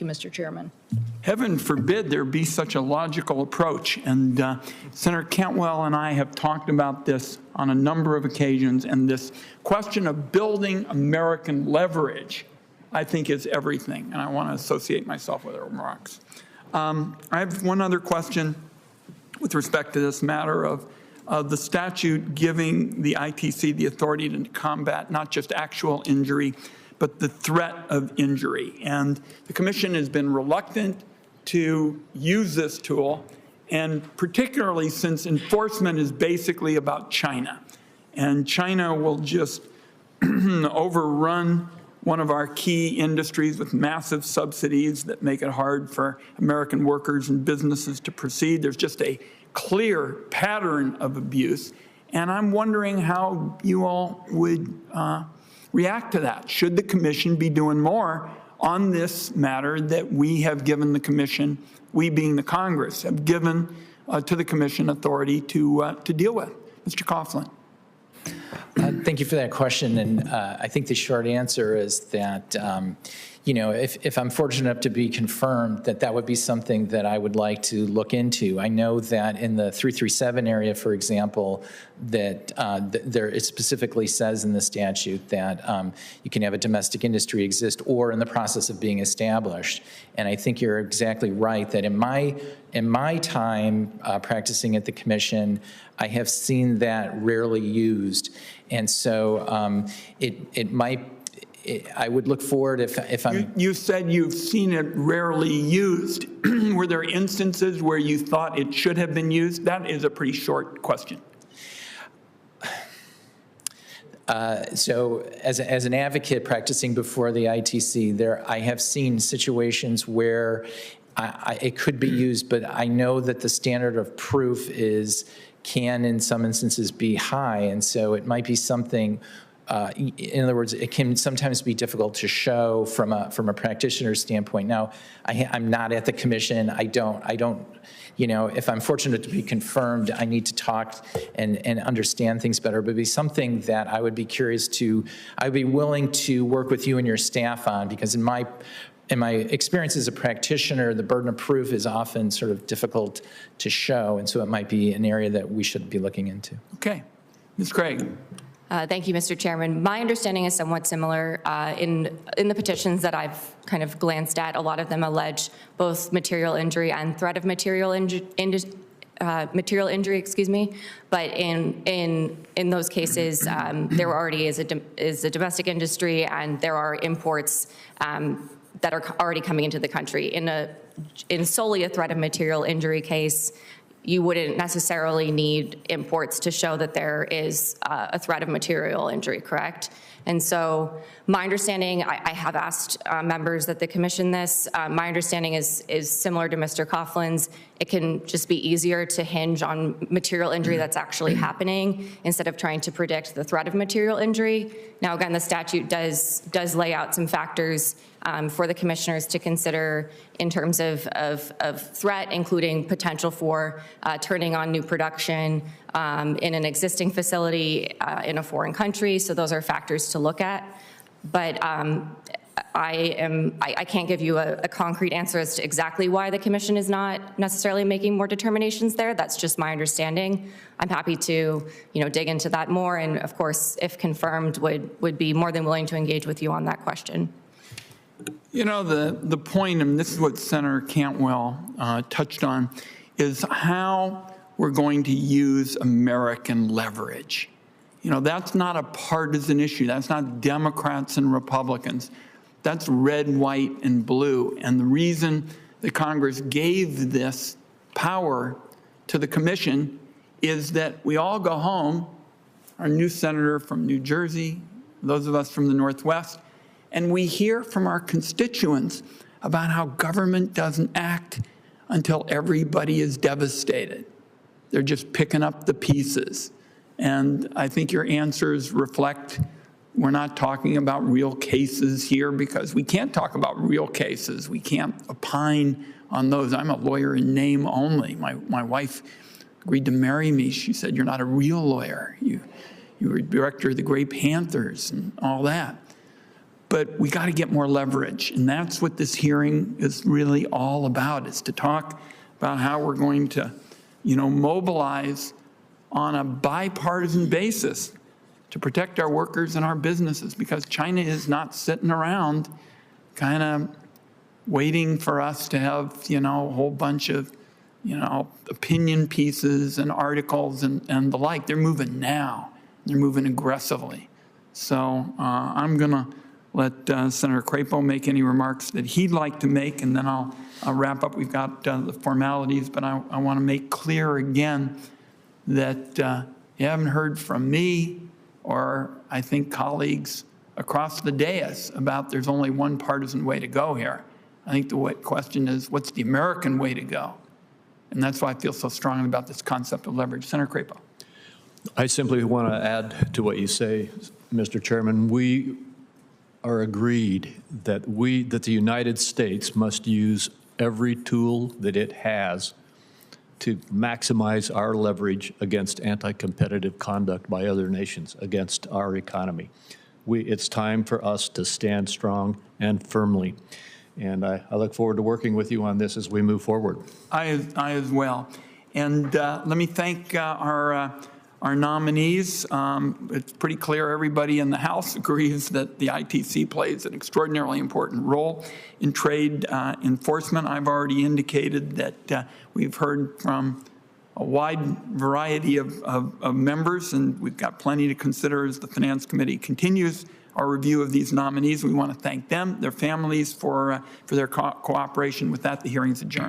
Thank you, Mr. Chairman. Heaven forbid there be such a logical approach. And Senator Cantwell and I have talked about this on a number of occasions, and this question of building American leverage, I think, is everything. And I want to associate myself with her remarks. I have one other question with respect to this matter of the statute giving the ITC the authority to combat not just actual injury, but the threat of injury. And the Commission has been reluctant to use this tool, and particularly since enforcement is basically about China. And China will just overrun one of our key industries with massive subsidies that make it hard for American workers and businesses to proceed. There's just a clear pattern of abuse. And I'm wondering how you all would react to that. Should the Commission be doing more on this matter that we have given the Commission, we being the Congress, have given to the Commission authority to deal with? Mr. Coughlin. Thank you for that question. And I think the short answer is that, you know, if I'm fortunate enough to be confirmed, that would be something that I would like to look into. I know that in the 337 area, for example, that it specifically says in the statute that you can have a domestic industry exist or in the process of being established. And I think you're exactly right that in my time practicing at the Commission, I have seen that rarely used. And so it might, I would look forward if I'm... You said you've seen it rarely used. Were there instances where you thought it should have been used? That is a pretty short question. So as an advocate practicing before the ITC, I have seen situations where it could be used, but I know that the standard of proof can in some instances be high, and so it might be something. In other words, it can sometimes be difficult to show from a practitioner's standpoint. Now, I'm not at the Commission. I don't. You know, if I'm fortunate to be confirmed, I need to talk and understand things better. But it'd be something that I would be curious to. I'd be willing to work with you and your staff on, because in my experience as a practitioner, the burden of proof is often sort of difficult to show, and so it might be an area that we should be looking into. Okay. Ms. Craig. Thank you, Mr. Chairman. My understanding is somewhat similar. In the petitions that I've kind of glanced at, a lot of them allege both material injury and threat of material injury, excuse me. But in those cases, there already is a domestic industry, and there are imports that are already coming into the country. In solely a threat of material injury case, you wouldn't necessarily need imports to show that there is a threat of material injury, correct? And so my understanding, I have asked members at the Commission this, my understanding is similar to Mr. Coughlin's. It can just be easier to hinge on material injury that's actually happening instead of trying to predict the threat of material injury. Now, again, the statute does lay out some factors for the commissioners to consider in terms of threat, including potential for turning on new production in an existing facility in a foreign country. So those are factors to look at. But I can't give you a concrete answer as to exactly why the Commission is not necessarily making more determinations there. That's just my understanding. I'm happy to, dig into that more, and of course, if confirmed, would be more than willing to engage with you on that question. The point, and this is what Senator Cantwell touched on, is how we're going to use American leverage. That's not a partisan issue. That's not Democrats and Republicans. That's red, white, and blue. And the reason the Congress gave this power to the Commission is that we all go home, our new senator from New Jersey, those of us from the Northwest, and we hear from our constituents about how government doesn't act until everybody is devastated. They're just picking up the pieces. And I think your answers reflect we're not talking about real cases here, because we can't talk about real cases. We can't opine on those. I'm a lawyer in name only. My wife agreed to marry me. She said, "You're not a real lawyer. You were director of the Grey Panthers and all that." but we got to get more leverage. And that's what this hearing is really all about, is to talk about how we're going to, mobilize on a bipartisan basis to protect our workers and our businesses, because China is not sitting around kind of waiting for us to have, a whole bunch of, opinion pieces and articles and the like. They're moving now. They're moving aggressively. So I'm going to let Senator Crapo make any remarks that he'd like to make, and then I'll wrap up. We've got the formalities, but I want to make clear again that you haven't heard from me or I think colleagues across the dais about there's only one partisan way to go here. I think the question is, what's the American way to go? And that's why I feel so strongly about this concept of leverage. Senator Crapo. I simply want to add to what you say, Mr. Chairman. We are agreed that the United States must use every tool that it has to maximize our leverage against anti-competitive conduct by other nations against our economy. It's time for us to stand strong and firmly. And I look forward to working with you on this as we move forward. I as well. And let me thank our nominees. It's pretty clear everybody in the House agrees that the ITC plays an extraordinarily important role in trade enforcement. I've already indicated that we've heard from a wide variety of members, and we've got plenty to consider as the Finance Committee continues our review of these nominees. We want to thank them, their families, for their cooperation. With that, the hearing is adjourned.